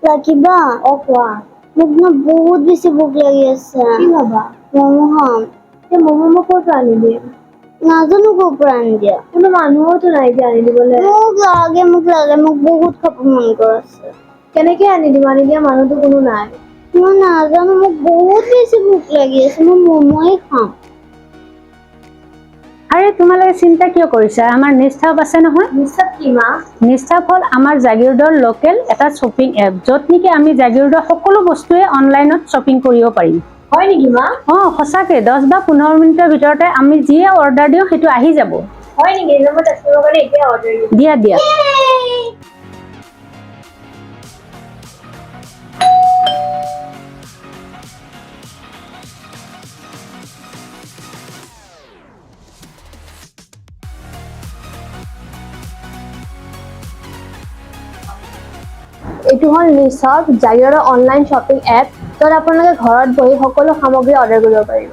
ৰাখিবা কোৱা মোক না বহুত বেছি ভোক লাগি আছে কি খাবা মমো খাম এই মমো মোক ক'ৰ পৰা আনি দিয়ে নাজানো ক'ৰ পৰা আনি দিয়া কোনো মানুহতো নাই দিয়া আনি দিবলৈ মোক লাগে মোক বহুত খাব মন গৈ আছে কেনেকে আনি দিম আনি দিয়া মানুহতো কোনো নাই মই নাজানো মোক বহুত বেছি ভোক লাগি আছে মই মমোই খাম আৰে তোমালোকে চিন্তা কিয় কৰিছা আমাৰ নিষ্ঠাপ আছে নহয় নিশ্চয় কি মা নিষ্ঠাপ হ'ল আমাৰ জাগিৰোডৰ লোকেল এটা শ্বপিং এপ য'ত নেকি আমি জাগিৰোডৰ সকলো বস্তুৱে অনলাইনত শ্বপিং কৰিব পাৰিম হয় নেকি মা সঁচাকে 10 বা 15 মিনিটৰ ভিতৰতে আমি যিয়ে অৰ্ডাৰ দিওঁ সেইটো আহি যাব হয় নেকি মই টেষ্টৰ কাৰণে এতিয়া অৰ্ডাৰ দিম দিয়া এইটো হ'ল নিশ্চয় জাগিৰোডৰ অনলাইন শ্বপিং এপ য'ত আপোনালোকে ঘৰত বহি সকলো সামগ্ৰী অৰ্ডাৰ কৰিব পাৰিব